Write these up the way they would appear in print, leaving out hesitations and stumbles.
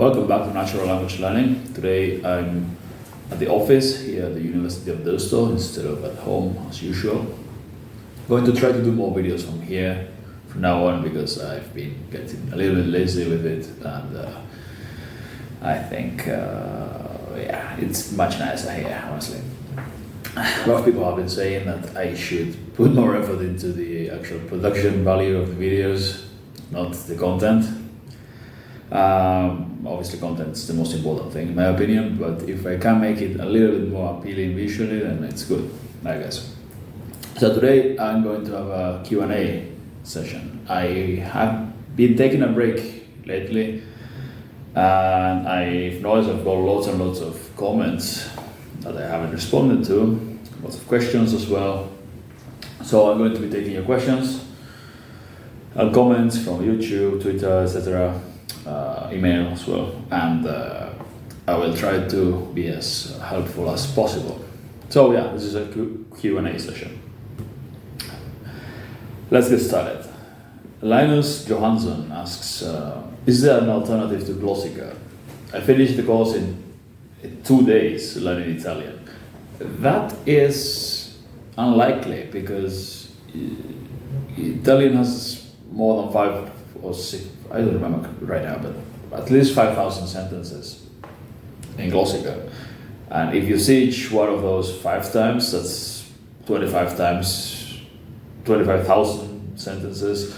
Welcome back to Natural Language Learning. Today I'm at the office here at the University of Deusto instead of at home as usual. Going to try to do more videos from here from now on because I've been getting a little bit lazy with it, and I think it's much nicer here, honestly. A lot of people have been saying that I should put more effort into the actual production value of the videos, not the content. Obviously content is the most important thing in my opinion, but if I can make it a little bit more appealing visually, then it's good, I guess. So today I'm going to have a Q&A session. I have been taking a break lately, and I've noticed I've got lots and lots of comments that I haven't responded to, lots of questions as well. So I'm going to be taking your questions and comments from YouTube, Twitter, etc., email as well, and I will try to be as helpful as possible. So yeah, this is a Q&A session. Let's get started. Linus Johansson asks, is there an alternative to Glosa? I finished the course in 2 days learning Italian. That is unlikely because Italian has more than 5 or 6, I don't remember right now, but at least 5,000 sentences in Glosa. And if you see each one of those 5 times, that's 25 times 25,000 sentences.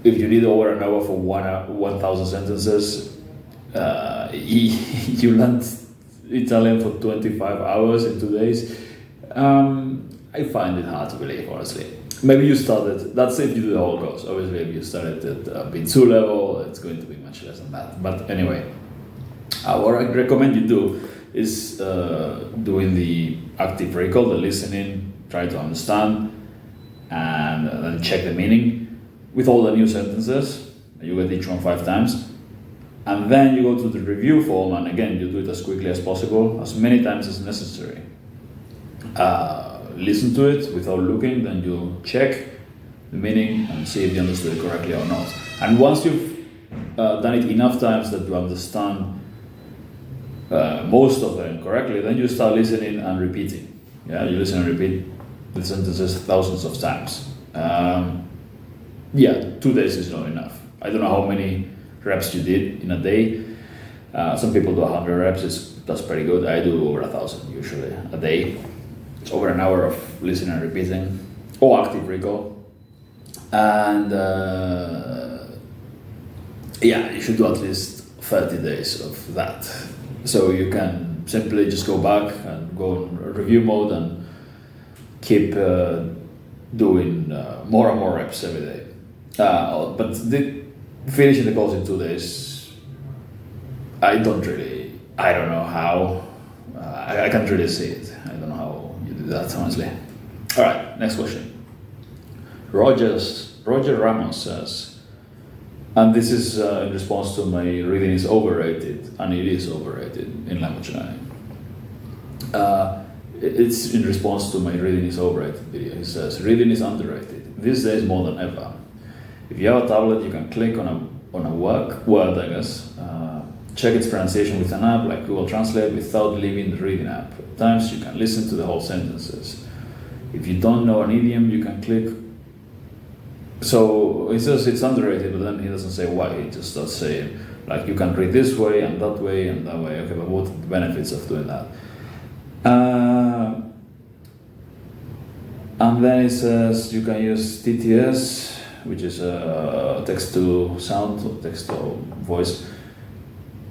If you need over an hour for 1,000 sentences, you learned Italian for 25 hours in 2 days. I find it hard to believe, honestly. Maybe you started, that's if you do the whole course. Obviously, if you started at B2 level, it's going to be much less than that. But anyway, what I recommend you do is doing the active recall, the listening, try to understand, and then check the meaning with all the new sentences. You get each one 5 times. And then you go to the review form, and again, you do it as quickly as possible, as many times as necessary. Listen to it without looking, then you check the meaning and see if you understood it correctly or not. And once you've done it enough times that you understand most of them correctly, then you start listening and repeating. Yeah, you listen and repeat the sentences thousands of times. 2 days is not enough. I don't know how many reps you did in a day. Some people do 100 reps, that's pretty good. I do over 1,000 usually a day. It's over an hour of listening and repeating, or active recall. And you should do at least 30 days of that. So you can simply just go back and go in review mode and keep doing more and more reps every day. But finishing the course in 2 days, I don't know how. I can't really see it. I don't know how you do that, honestly. All right, next question. Roger Ramos says, and this is in response to my reading is overrated, and it is overrated in language learning. It's in response to my reading is overrated video. He says, reading is underrated, these days more than ever. If you have a tablet, you can click on a word, I guess, check its pronunciation with an app like Google Translate without leaving the reading app. At times you can listen to the whole sentences. If you don't know an idiom, you can click. So he says it's underrated, but then he doesn't say why. He just starts saying, like, you can read this way and that way and that way. Okay, but what are the benefits of doing that? And then he says you can use TTS, which is text to sound, or text to voice.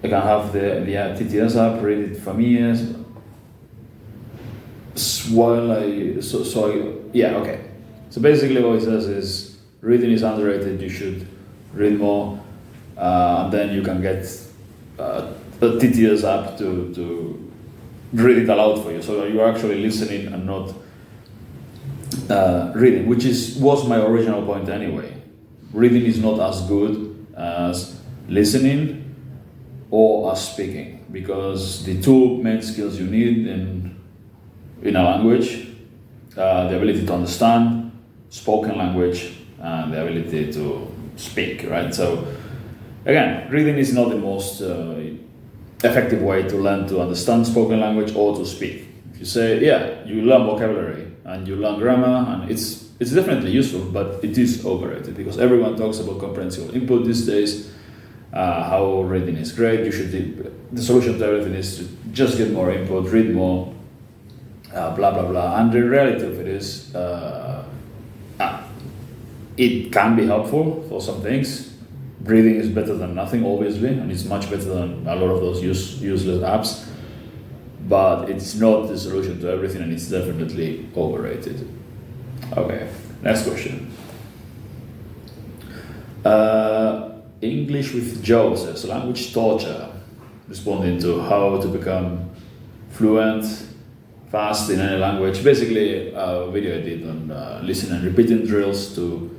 I can have the TTS app, read it for me. Okay. So basically what he says is reading is underrated, you should read more, and then you can get a TTS app to read it aloud for you. So you're actually listening and not reading, which was my original point anyway. Reading is not as good as listening or as speaking, because the 2 main skills you need in a language, the ability to understand spoken language and the ability to speak, right? So Again, reading is not the most effective way to learn to understand spoken language or to speak. If you say, yeah, you learn vocabulary and you learn grammar, and it's definitely useful, but it is overrated because everyone talks about comprehensible input these days. How reading is great. The solution to everything is to just get more input, read more, blah blah blah. And the reality of it is, it can be helpful for some things. Reading is better than nothing, obviously, and it's much better than a lot of those useless apps. But it's not the solution to everything, and it's definitely overrated. Okay, next question. English with Joe says, language torture, responding to how to become fluent, fast in any language. Basically, a video I did on listen and repeating drills to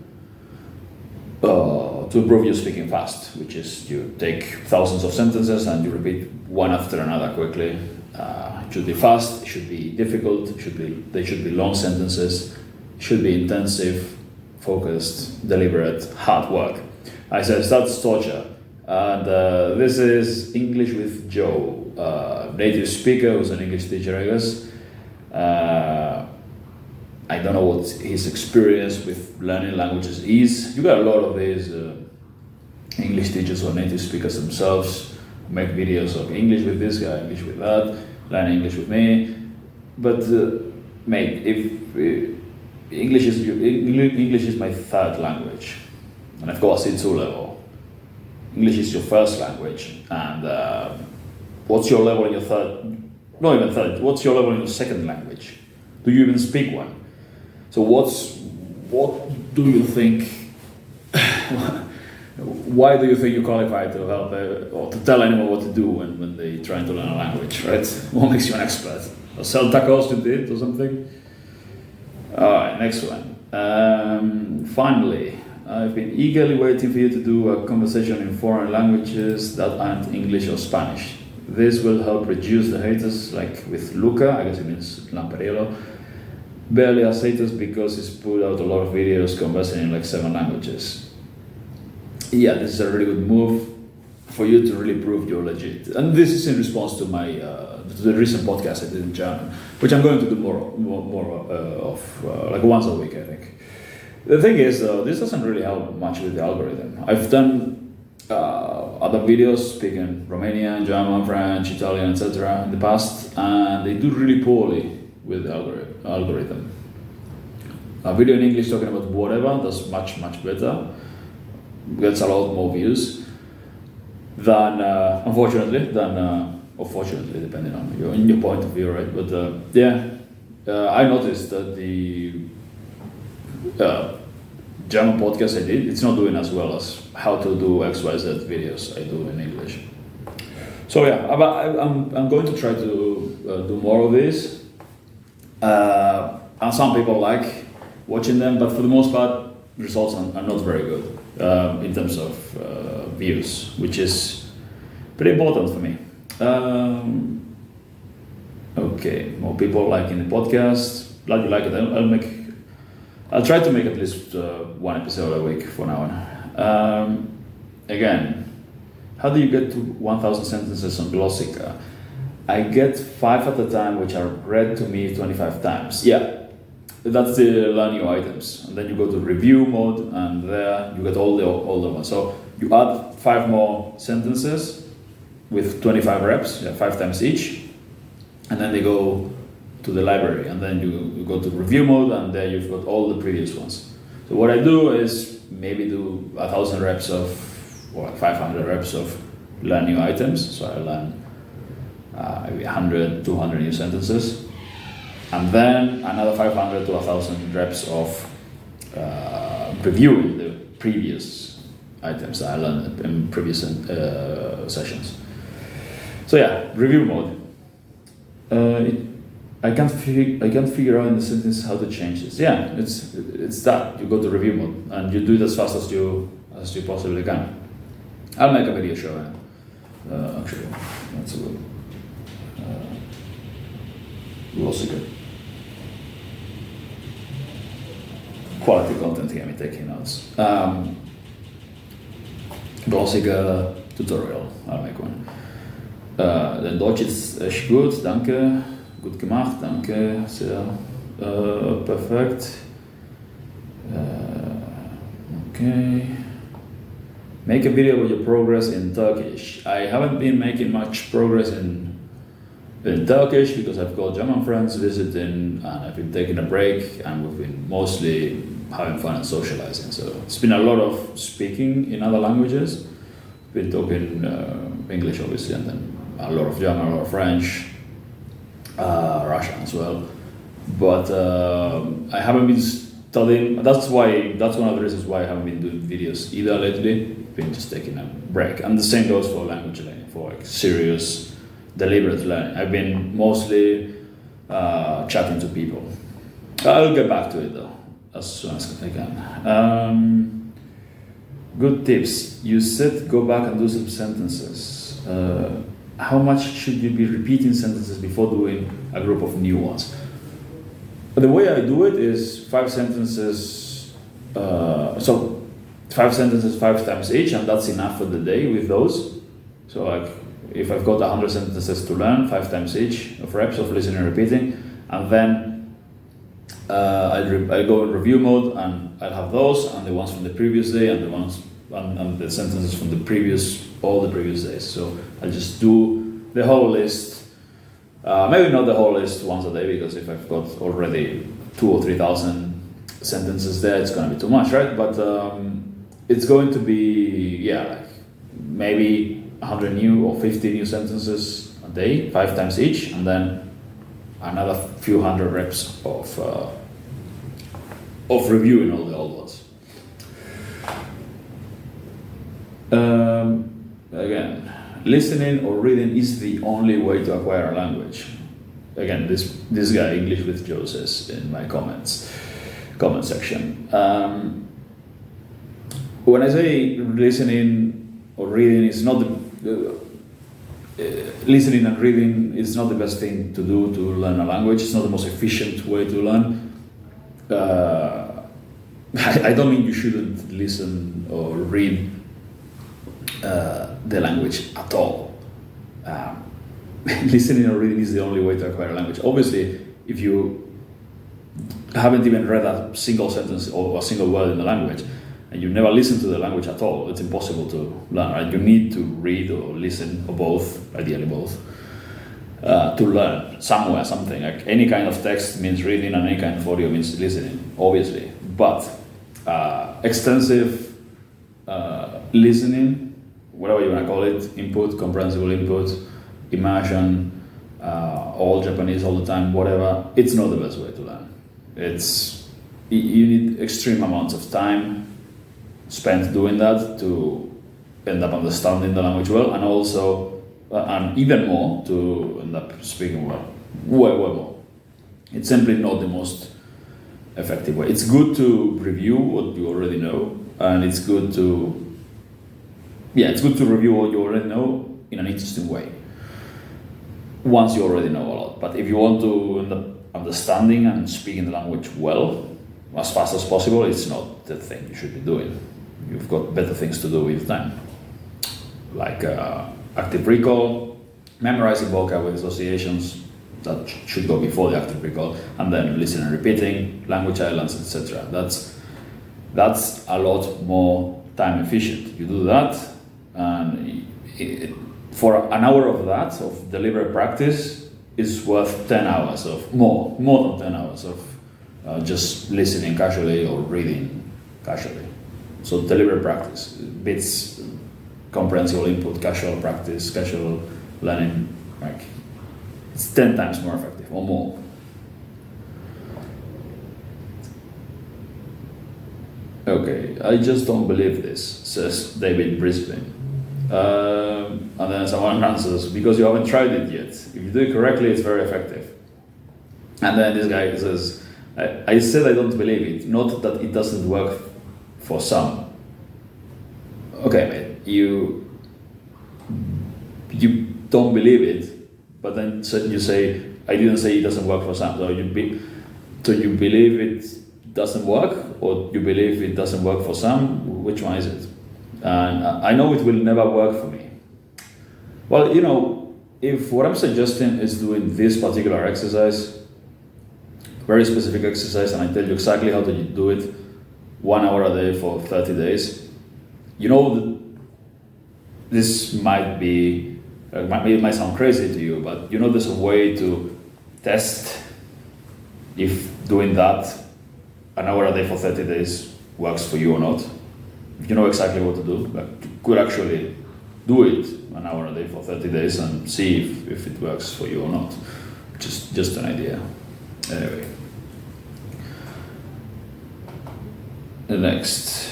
improve your speaking fast, which is you take thousands of sentences and you repeat one after another quickly. It should be fast, it should be difficult, they should be long sentences, it should be intensive, focused, deliberate, hard work. I said that's torture. And this is English with Joe, native speaker who's an English teacher, I guess. I don't know what his experience with learning languages is. You got a lot of these English teachers or native speakers themselves make videos of English with this guy, English with that, learn English with me. But mate, if English is my third language, and I've got a C2 level. English is your first language, and what's your level in your third? Not even third. What's your level in your second language? Do you even speak one? So what do you think? Why do you think you're qualified to help or to tell anyone what to do when they try to learn a language, right? What makes you an expert? Or sell tacos you did or something? Alright, next one. Finally, I've been eagerly waiting for you to do a conversation in foreign languages that aren't English or Spanish. This will help reduce the haters, like with Luca, I guess it means Lamparello. Barely has haters because he's put out a lot of videos conversing in like 7 languages. Yeah, this is a really good move for you to really prove you're legit. And this is in response to my to the recent podcast I did in German, which I'm going to do more of, like once a week, I think. The thing is, this doesn't really help much with the algorithm. I've done other videos speaking Romanian, German, French, Italian, etc. in the past, and they do really poorly with the algorithm. A video in English talking about whatever does much better, gets a lot more views than, unfortunately, or fortunately, depending on your point of view, right? But I noticed that the German podcast I did, it's not doing as well as how to do XYZ videos I do in English. So yeah, I'm going to try to do more of this. And some people like watching them, but for the most part, results are not very good in terms of views, which is pretty important for me. Okay, more people liking the podcast. Glad you like it. I'll try to make at least one episode a week for now on. Again, how do you get to 1,000 sentences on Glossica? I get 5 at a time, which are read to me 25 times. Yeah, that's the learn new items. And then you go to review mode, and there you get all the older ones. So you add 5 more sentences with 25 reps, 5 times each, and then they go to the library, and then you go to review mode, and there you've got all the previous ones. So what I do is maybe do 1,000 reps of, or 500 reps of learn new items. So I learn maybe 100, 200 new sentences, and then another 500 to 1,000 reps of reviewing the previous items that I learned in previous sessions. So yeah, review mode. I can't figure out in the sentence how to change this. Yeah, it's that you go to review mode and you do it as fast as you possibly can. I'll make a video showing. Actually, that's a good. Also good. Quality content here. Me taking notes. Glossiger tutorial. I'll make one. Der Deutsch ist echt gut, danke. Gut gemacht, danke. Sehr perfekt. Okay. Make a video about your progress in Turkish. I haven't been making much progress in Turkish because I've got German friends visiting and I've been taking a break and we've been mostly having fun and socializing. So it's been a lot of speaking in other languages. Been talking English obviously, and then a lot of German, a lot of French, Russian as well. But I haven't been studying. That's one of the reasons why I haven't been doing videos either lately. Been just taking a break, and the same goes for language learning, for like serious, deliberate learning. I've been mostly chatting to people. I'll get back to it though as soon as I can. Good tips. You said go back and do some sentences. How much should you be repeating sentences before doing a group of new ones? The way I do it is 5 sentences. So 5 sentences 5 times each, and that's enough for the day with those. So like if I've got 100 sentences to learn, 5 times each of reps of listening and repeating, and then I go in review mode and I'll have those and the ones from the previous day and the ones and the sentences from all the previous days. So I'll just do the whole list. Maybe not the whole list once a day, because if I've got already 2,000 or 3,000 sentences there, it's going to be too much, right? But it's going to be like maybe 100 new or 50 new sentences a day, 5 times each, and then another few hundred reps of reviewing all the old ones. Again, listening or reading is the only way to acquire a language. Again, this guy, English with Joe, says in my comment section. When I say listening or reading is not listening and reading is not the best thing to do to learn a language. It's not the most efficient way to learn. I don't mean you shouldn't listen or read the language at all. Listening or reading is the only way to acquire a language. Obviously, if you haven't even read a single sentence or a single word in the language, and you never listen to the language at all, it's impossible to learn, right? You need to read or listen, or both, ideally both, to learn somewhere, something. Like any kind of text means reading and any kind of audio means listening, obviously. But extensive listening, whatever you want to call it, input, comprehensible input, immersion, all Japanese all the time, whatever, it's not the best way to learn. You need extreme amounts of time spent doing that to end up understanding the language well, and also, and even more, to end up speaking well, way more. It's simply not the most effective way. It's good to review what you already know, and it's good to review what you already know in an interesting way, once you already know a lot. But if you want to end up understanding and speaking the language well, as fast as possible, it's not the thing you should be doing. You've got better things to do with time, like active recall, memorizing vocab with associations that should go before the active recall, and then listening and repeating, language islands, etc. That's a lot more time efficient. You do that, and for an hour of that, of deliberate practice, is worth 10 hours of more than 10 hours of just listening casually or reading casually. So deliberate practice beats comprehensible input, casual practice, casual learning. Like, it's 10 times more effective or more. Okay, I just don't believe this, says David Brisbane. And then someone answers, because you haven't tried it yet. If you do it correctly, it's very effective. And then this guy says, I said I don't believe it, not that it doesn't work for some. Okay, mate, you don't believe it, but then you say, I didn't say it doesn't work for some. So you believe it doesn't work, or you believe it doesn't work for some? Which one is it? And I know it will never work for me. Well, if what I'm suggesting is doing this particular exercise, very specific exercise, and I tell you exactly how to do it, 1 hour a day for 30 days, this might be, it might sound crazy to you, but there's a way to test if doing that 1 hour a day for 30 days works for you or not. You know exactly what to do. Like, you could actually do it 1 hour a day for 30 days and see if it works for you or not. Just an idea. Anyway. The next.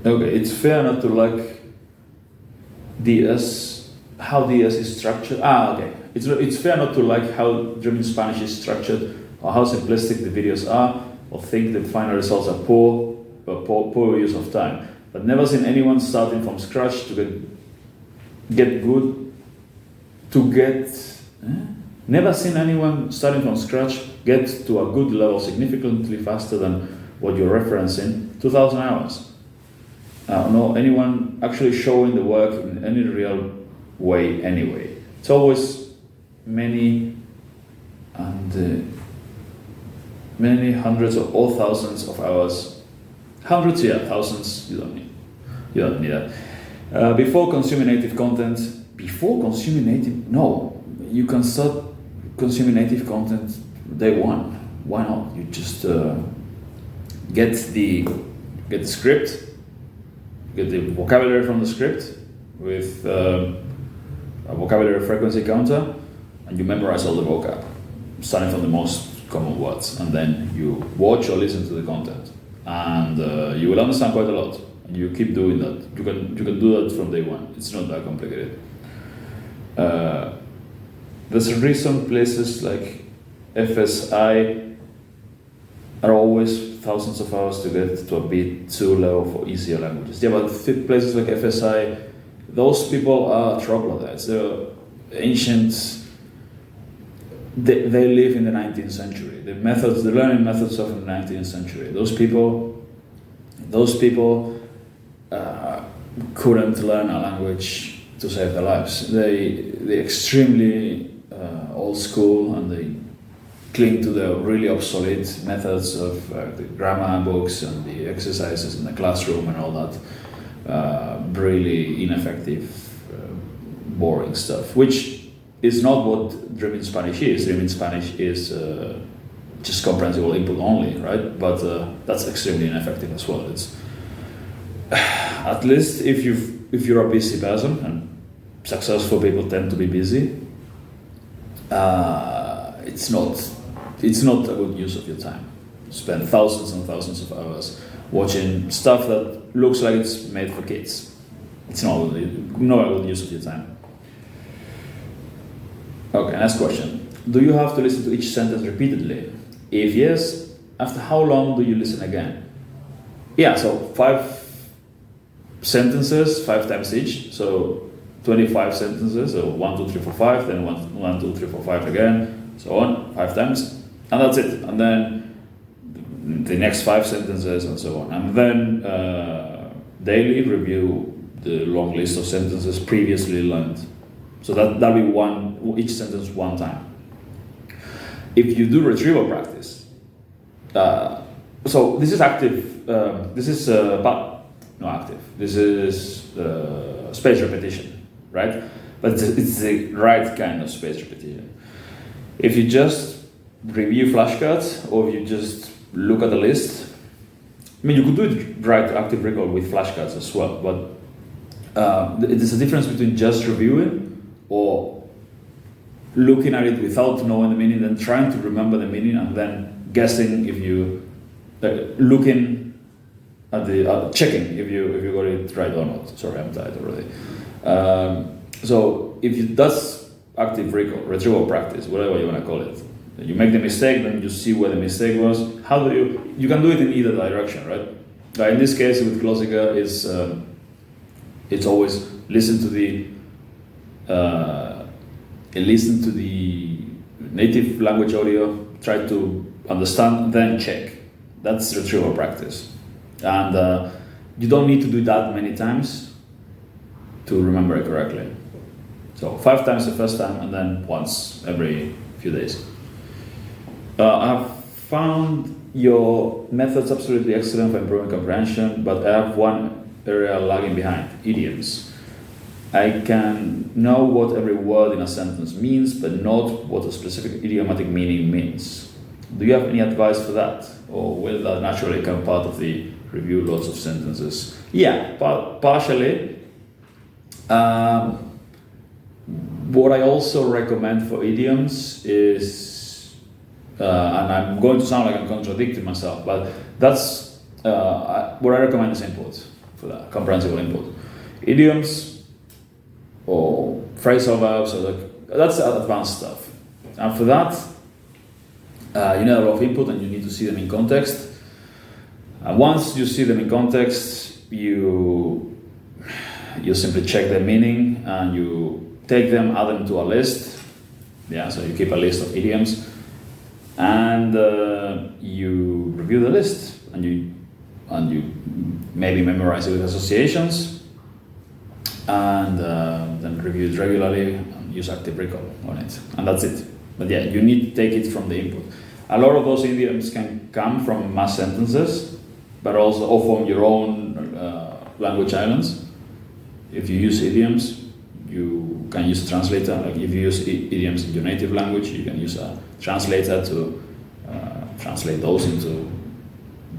Okay, it's fair not to like DS, how DS is structured. Okay. It's fair not to like how German Spanish is structured, or how simplistic the videos are, or think the final results are poor use of time. But never seen anyone starting from scratch to get good. Never seen anyone starting from scratch get to a good level significantly faster than what you're referencing. 2,000 hours. No, anyone actually showing the work in any real way anyway. It's always many hundreds or thousands of hours. Hundreds, yeah, thousands, you don't need that. Before consuming native content, you can start consuming native content day one. Why not? You just get the script, get the vocabulary from the script with a vocabulary frequency counter, and you memorize all the vocab, starting from the most common words, and then you watch or listen to the content, and you will understand quite a lot. And you keep doing that. You can do that from day one. It's not that complicated. There's a reason places like FSI are always thousands of hours to get to a bit too low for easier languages. Yeah, but places like FSI, those people are troglodytes. They're ancient. They live in the 19th century. The learning methods of the 19th century. Those people couldn't learn a language to save their lives. They're extremely old school, and they cling to the really obsolete methods of the grammar books and the exercises in the classroom and all that really ineffective, boring stuff, which is not what Dreaming Spanish is. Dreaming Spanish is just comprehensible input only, right? But that's extremely ineffective as well. It's at least if you're a busy person, and successful people tend to be busy, it's not a good use of your time. Spend thousands and thousands of hours watching stuff that looks like it's made for kids. It's not a good use of your time. Okay, next question. Do you have to listen to each sentence repeatedly? If yes, after how long do you listen again? Yeah, so 5 sentences, 5 times each, so 25 sentences, so 1, 2, 3, 4, 5, then 1, 2, 3, 4, 5 again, so on, 5 times, and that's it. And then the next 5 sentences, and so on. And then daily review the long list of sentences previously learned. So that'll be each sentence 1 time. If you do retrieval practice, so this is active. This is active. This is space repetition, right? But it's the right kind of space repetition. If you just review flashcards, or if you just look at the list, I mean, you could do it right active recall with flashcards as well, but there's a difference between just reviewing or looking at it without knowing the meaning, then trying to remember the meaning, and then guessing if you looking at the checking if you got it right or not. Sorry, I'm tired already. So if that's active recall, retrieval practice, whatever you want to call it, you make the mistake, then you see where the mistake was. How do you can do it in either direction, right? In this case with Glosa, it's always listen to the native language audio, try to understand, then check. That's retrieval practice. And you don't need to do that many times to remember it correctly. So 5 times the first time, and then once every few days. I've found your methods absolutely excellent for improving comprehension, but I have one area lagging behind: idioms. I can know what every word in a sentence means, but not what a specific idiomatic meaning means. Do you have any advice for that? Or will that naturally become part of the review lots of sentences? Yeah, partially. What I also recommend for idioms is, and I'm going to sound like I'm contradicting myself, but that's what I recommend is input for that, comprehensible input. Idioms or phrasal verbs, that's advanced stuff. And for that, you need a lot of input and you need to see them in context. And once you see them in context, you simply check their meaning and you take them, add them to a list. Yeah, so you keep a list of idioms and you review the list and you maybe memorize it with associations and then review it regularly and use active recall on it, and that's it. But yeah, you need to take it from the input. A lot of those idioms can come from mass sentences, but also or from your own language islands. If you use idioms, you can use a translator. Like if you use idioms in your native language, you can use a translator to translate those into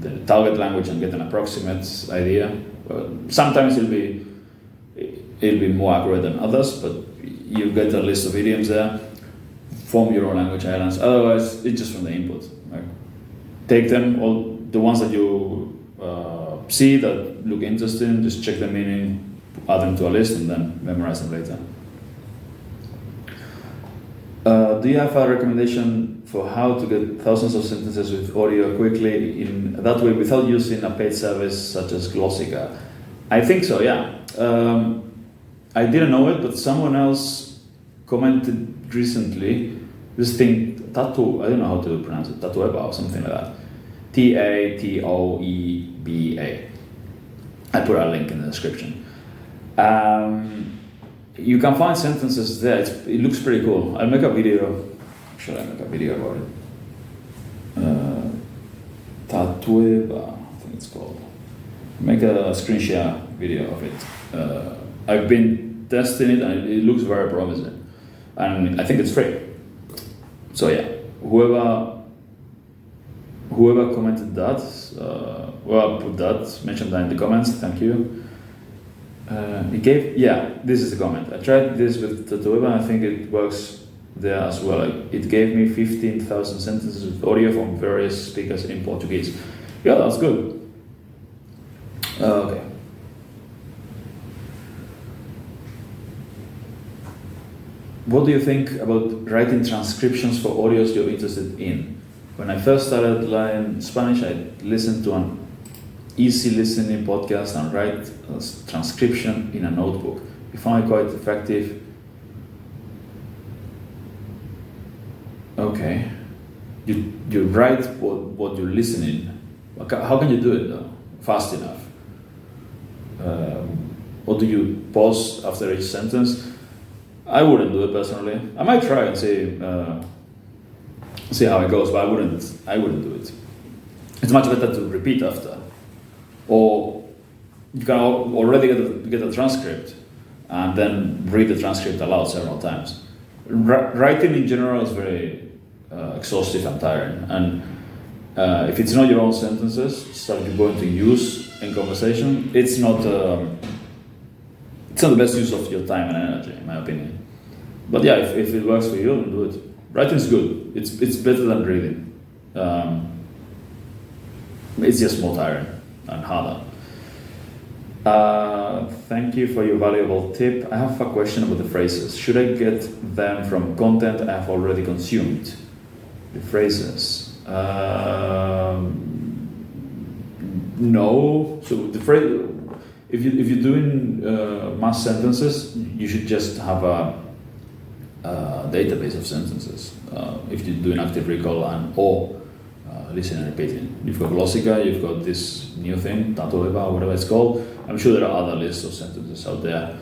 the target language and get an approximate idea. Sometimes it'll be more accurate than others, but you get a list of idioms there from your own language islands. Otherwise, it's just from the input. Like, take them, all the ones that you see that look interesting, just check the meaning, add them to a list, and then memorize them later. Do you have a recommendation for how to get thousands of sentences with audio quickly in that way without using a paid service such as Glosa? I think so, yeah. I didn't know it, but someone else commented recently this thing, Tattoo, I don't know how to pronounce it, Tatoeba or something like that. Tatoeba. I put a link in the description. You can find sentences there. It looks pretty cool. I'll make a video. Should I make a video about it? Tatoeba, I think it's called. Make a screen share video of it. I've been testing it and it looks very promising. And I think it's free. So yeah, whoever commented that, put that, mentioned that in the comments, thank you. This is the comment. I tried this with Tatoeba and I think it works there as well. It gave me 15,000 sentences with audio from various speakers in Portuguese. Yeah, that's good. Okay. What do you think about writing transcriptions for audios you're interested in? When I first started learning Spanish, I listened to an easy listening podcast and write a transcription in a notebook. I found it quite effective. Okay. You write what you're listening. How can you do it though? Fast enough? Or do you pause after each sentence? I wouldn't do it personally. I might try and see how it goes, but I wouldn't do it. It's much better to repeat after, or you can already get a transcript and then read the transcript aloud several times. Writing in general is very exhaustive and tiring, and if it's not your own sentences, stuff you're going to use in conversation, it's not the best use of your time and energy, in my opinion. But yeah, if it works for you, then do it. Writing is good. It's better than reading. It's just more tiring and harder. Thank you for your valuable tip. I have a question about the phrases. Should I get them from content I have already consumed? The phrases. No. So the phrase. If you're doing mass sentences, you should just have database of sentences. If you're doing active recall or listening and repeating. You've got Glosa, you've got this new thing, Tatoleva, whatever it's called. I'm sure there are other lists of sentences out there.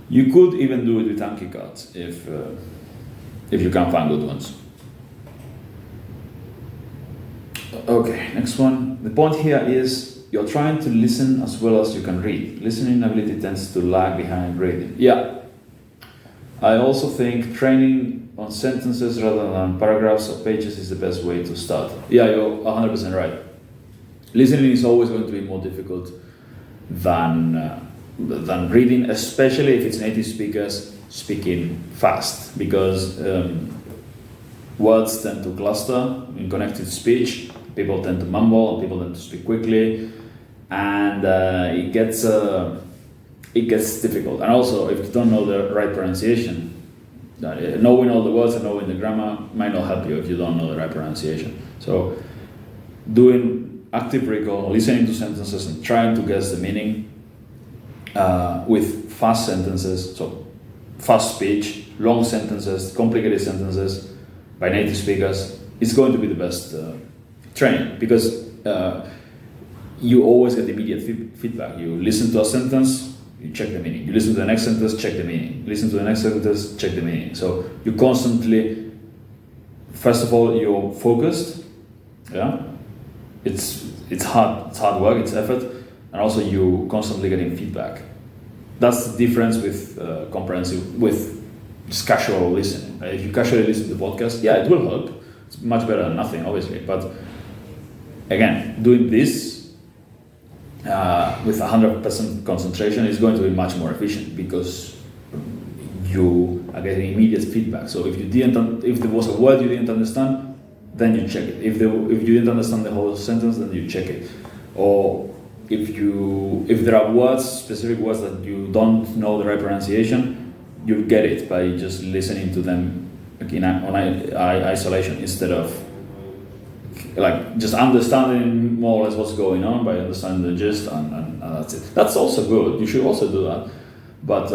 You could even do it with Anki cards if you can find good ones. Okay, next one. The point here is you're trying to listen as well as you can read. Listening ability tends to lag behind reading. Yeah. I also think training on sentences rather than paragraphs or pages is the best way to start. Yeah, you're 100% right. Listening is always going to be more difficult than reading, especially if it's native speakers speaking fast, because words tend to cluster in connected speech. People tend to mumble and people tend to speak quickly, and it gets difficult. And also, if you don't know the right pronunciation, knowing all the words and knowing the grammar might not help you if you don't know the right pronunciation. So doing active recall, listening to sentences and trying to guess the meaning with fast sentences, so fast speech, long sentences, complicated sentences by native speakers, is going to be the best training, because you always get immediate feedback. You listen to a sentence, you check the meaning. You listen to the next sentence, check the meaning. Listen to the next sentence, check the meaning. So you constantly, first of all, you're focused. Yeah, it's hard work, it's effort, and also you constantly getting feedback. That's the difference with comprehensive, with just casual listening. Right? If you casually listen to the podcast, yeah, it will help. It's much better than nothing, obviously. But again, doing this with 100% concentration is going to be much more efficient, because you are getting immediate feedback. So if there was a word you didn't understand, then you check it. If you didn't understand the whole sentence, then you check it. Or if there are words, specific words that you don't know the right pronunciation, you get it by just listening to them on isolation, instead of like just understanding more or less what's going on by understanding the gist, and that's it. That's also good. You should also do that, but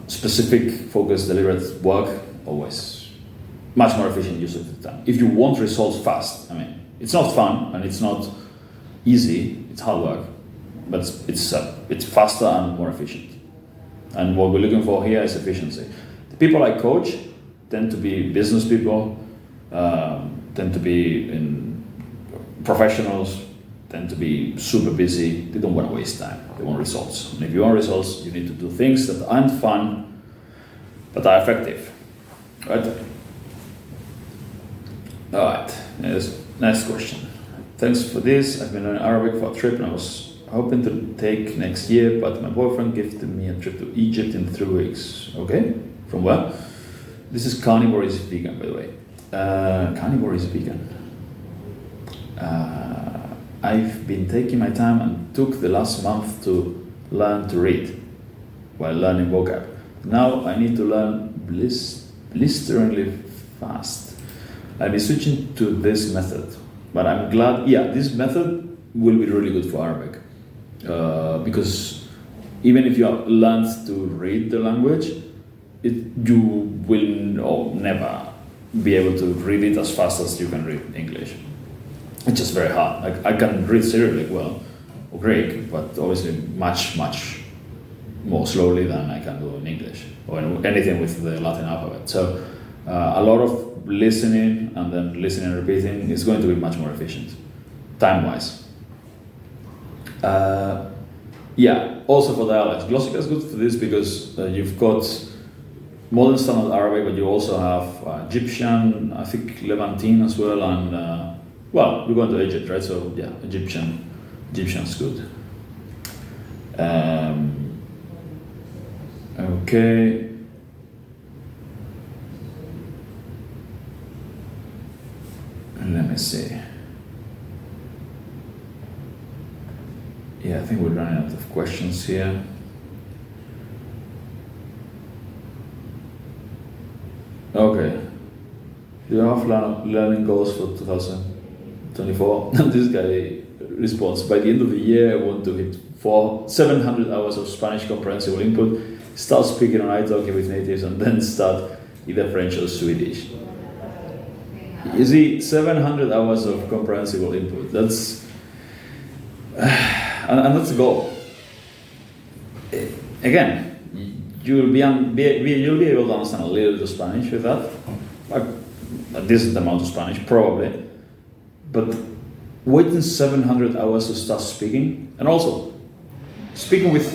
specific, focused, deliberate work always much more efficient use of the time. If you want results fast, I mean, it's not fun and it's not easy. It's hard work, but it's faster and more efficient. And what we're looking for here is efficiency. The people I coach tend to be business people. Tend to be professionals, tend to be super busy. They don't want to waste time. They want results. And if you want results, you need to do things that aren't fun, but are effective. Right? All right. Next question. Thanks for this. I've been learning Arabic for a trip, and I was hoping to take next year, but my boyfriend gifted me a trip to Egypt in 3 weeks. Okay. From where? This is Carnivore is Vegan, by the way. Carnivore is vegan. I've been taking my time and took the last month to learn to read while learning vocab. Now I need to learn blisteringly fast. I'll be switching to this method, but I'm glad. Yeah, this method will be really good for Arabic, because even if you have learned to read the language, you will never be able to read it as fast as you can read English. It's just very hard. Like, I can read Cyrillic well, or Greek, but obviously much more slowly than I can do in English, or anything with the Latin alphabet. So a lot of listening and then listening and repeating is going to be much more efficient, time-wise. Yeah, also for dialects. Glossica is good for this because you've got modern standard Arabic, but you also have Egyptian, I think Levantine as well, and well, we're going to Egypt, right? So yeah, Egyptian's good. Okay. Let me see. Yeah, I think we're running out of questions here. Okay. Do you have learning goals for 2024? This guy responds, by the end of the year, I want to hit 700 hours of Spanish comprehensible input start speaking on italki with natives and then start either French or Swedish. You see, 700 hours of comprehensible input. That's and that's the goal. Again, you'll be able to understand a little bit of Spanish with that, like a decent amount of Spanish probably, but waiting 700 hours to start speaking, and also speaking with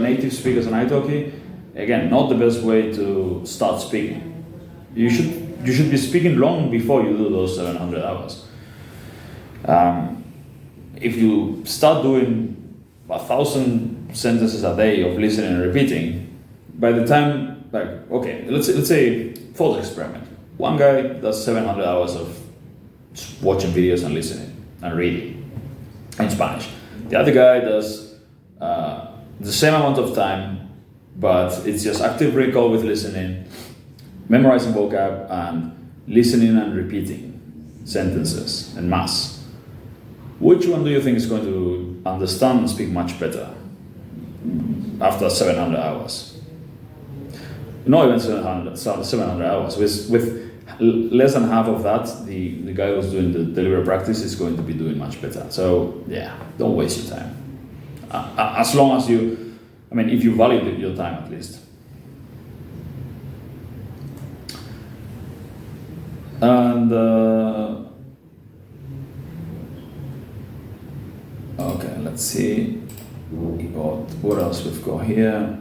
native speakers on italki, again, not the best way to start speaking. You should be speaking long before you do those 700 hours. If you start doing 1,000 sentences a day of listening and repeating, by the time, like, okay, let's say thought experiment. One guy does 700 hours of watching videos and listening and reading in Spanish. The other guy does the same amount of time, but it's just active recall with listening, memorizing vocab, and listening and repeating sentences en masse. Which one do you think is going to understand and speak much better after 700 hours? Not even 700 hours. With less than half of that, the guy who's doing the deliberate practice is going to be doing much better. So yeah, don't waste your time. As long as if you value your time at least. And okay, let's see what else we've got here.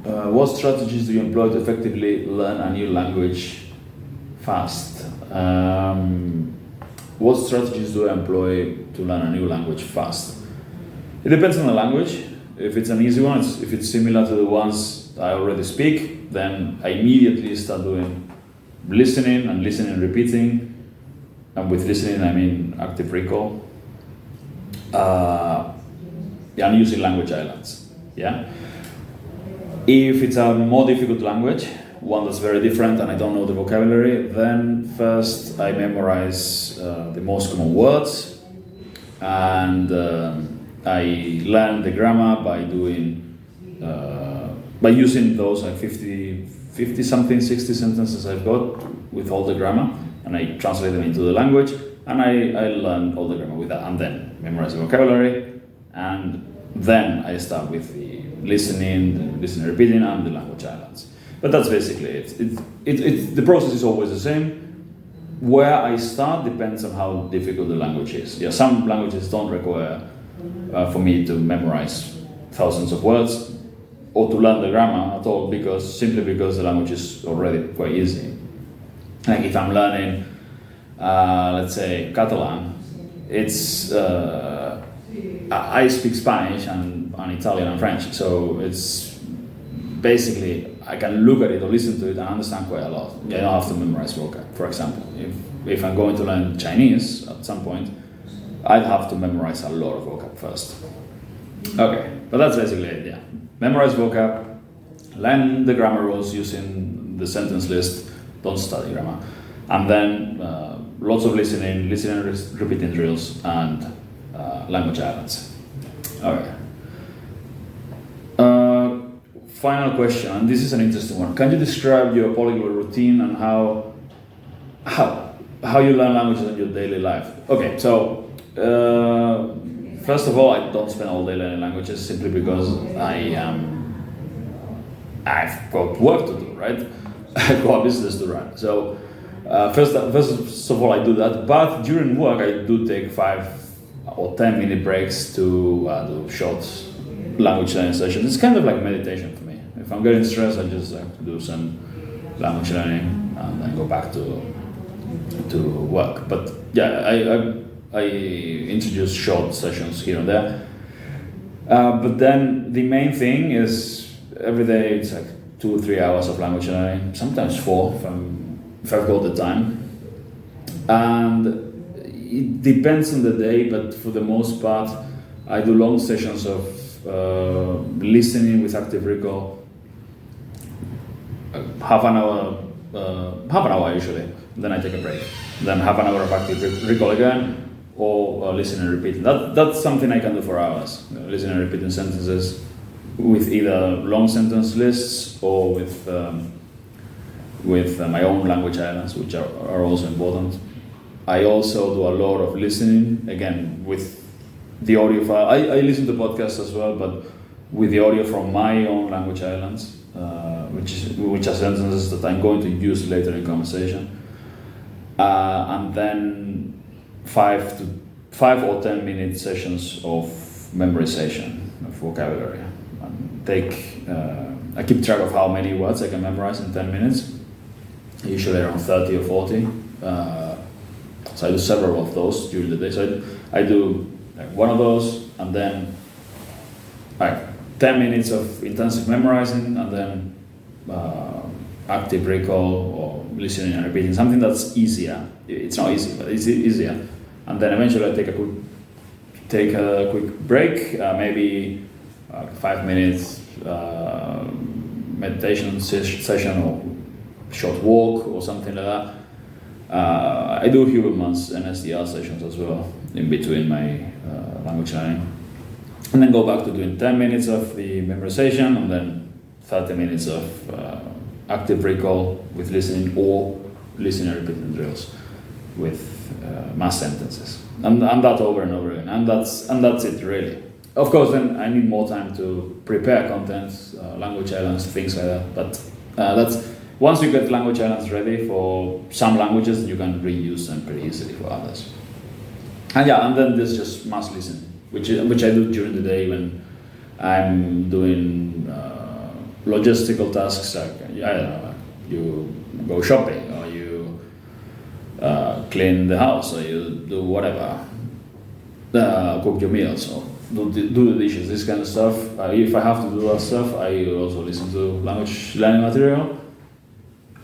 What strategies do you employ to effectively learn a new language fast? What strategies do I employ to learn a new language fast? It depends on the language. If it's an easy one, if it's similar to the ones I already speak, then I immediately start doing listening and repeating. And with listening, I mean active recall. And using language islands. Yeah. If it's a more difficult language, one that's very different and I don't know the vocabulary, then first I memorize the most common words, and I learn the grammar by using those like 50 something, 60 sentences I've got with all the grammar, and I translate them into the language, and I learn all the grammar with that, and then memorize the vocabulary, and then I start with the listening, repeating, and the language islands. But that's basically it. The process is always the same. Where I start depends on how difficult the language is. Yeah, some languages don't require for me to memorize thousands of words or to learn the grammar at all, simply because the language is already quite easy. Like if I'm learning, let's say Catalan, it's I speak Spanish and Italian and French, so it's basically I can look at it or listen to it and understand quite a lot. I don't have to memorize vocab. For example, if I'm going to learn Chinese at some point, I'd have to memorize a lot of vocab first. Okay, but that's basically it, yeah. Memorize vocab, learn the grammar rules using the sentence list, don't study grammar, and then lots of listening, repeating drills, and language islands. Okay. Final question, and this is an interesting one. Can you describe your polyglot routine and how you learn languages in your daily life? Okay, so first of all, I don't spend all day learning languages simply because I've got work to do, right? I've got a business to run. So first of all, I do that. But during work, I do take 5 or 10 minute breaks to do short language learning sessions. It's kind of like meditation for me. If I'm getting stressed, I just do some language learning and then go back to work. But yeah, I introduce short sessions here and there. But then the main thing is every day it's like 2 or 3 hours of language learning, sometimes 4 if I've got the time. And it depends on the day, but for the most part, I do long sessions of listening with active recall, half an hour usually. Then I take a break. Then half an hour of active recall again, or listen and repeat. That's something I can do for hours. Listen and repeating sentences, with either long sentence lists or with my own language islands, which are also important. I also do a lot of listening, again, with the audio file. I listen to podcasts as well, but with the audio from my own language islands, which are sentences that I'm going to use later in conversation. And then 5 or 10 minute sessions of memorization of vocabulary. I keep track of how many words I can memorize in 10 minutes, usually around 30 or 40. So I do several of those during the day. So I do like one of those, and then like 10 minutes of intensive memorizing, and then active recall or listening and repeating, something that's easier. It's not easy, but it's easier. And then eventually I take a quick break, maybe 5 minutes meditation session or short walk or something like that. I do Huberman's and SDR sessions as well in between my language learning. And then go back to doing 10 minutes of the memorization and then 30 minutes of active recall with listening or listening and repeating drills with mass sentences. And that over and over again. And that's it really. Of course, then I need more time to prepare content, language islands, things like that. But that's once you get language islands ready for some languages, you can reuse them pretty easily for others. And then there's just mass listening, which I do during the day when I'm doing logistical tasks. Like I don't know, you go shopping or you clean the house or you do whatever, cook your meals or do the dishes, this kind of stuff. If I have to do that stuff, I also listen to language learning material.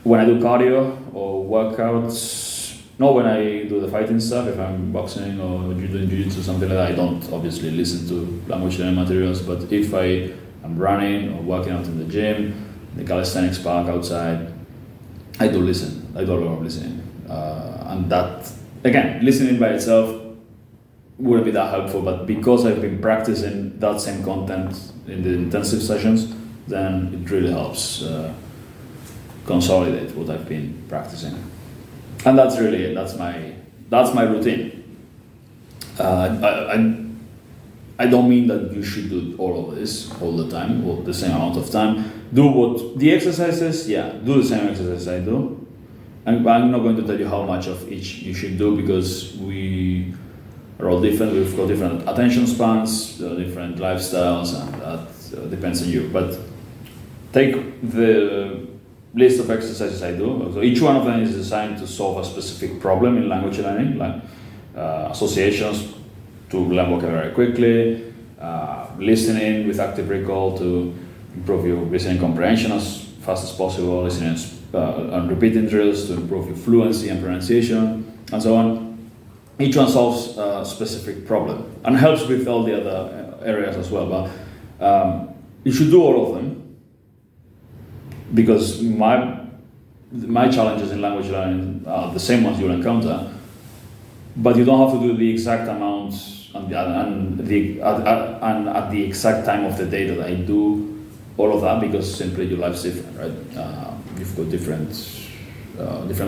When I do cardio or workouts, not when I do the fighting stuff, if I'm boxing or doing jiu-jitsu or something like that, I don't obviously listen to language learning materials. But if I am running or working out in the gym, the calisthenics park outside, I do listen. I do a lot of listening. And that, again, listening by itself wouldn't be that helpful, but because I've been practicing that same content in the intensive sessions, then it really helps consolidate what I've been practicing. And that's really it. That's my routine. I don't mean that you should do all of this all the time, or the same amount of time. Do what the exercises, do the same exercises I do. I'm not going to tell you how much of each you should do because we are all different. We've got different attention spans, different lifestyles, and that depends on you. But take the list of exercises I do. So each one of them is designed to solve a specific problem in language learning, like associations to learn vocabulary quickly, listening with active recall to improve your listening comprehension as fast as possible, listening and repeating drills to improve your fluency and pronunciation, and so on. Each one solves a specific problem and helps with all the other areas as well. But you should do all of them, because my challenges in language learning are the same ones you'll encounter, but you don't have to do the exact amount and at the exact time of the day that I do all of that, because simply your life's different, right? You've got different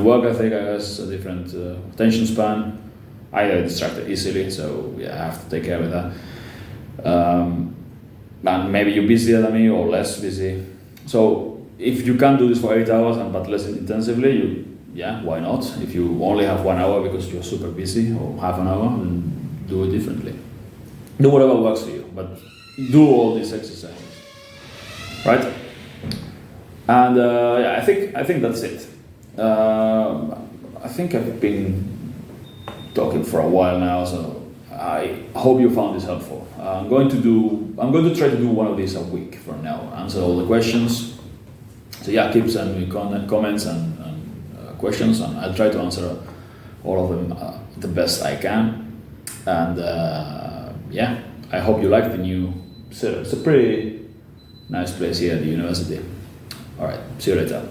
work ethic, I guess, a different attention span. I get distracted easily, so I have to take care of that. And maybe you're busier than me or less busy. So if you can't do this for 8 hours but listen intensively, why not? If you only have 1 hour because you're super busy, or half an hour, then do it differently. Do whatever works for you, but do all these exercises, right? And I think that's it. I think I've been talking for a while now, so I hope you found this helpful. I'm going to try to do one of these a week from now, answer all the questions. So keep sending me comments and questions, and I'll try to answer all of them the best I can. And I hope you like the new setup. It's a pretty nice place here at the university. All right, see you later.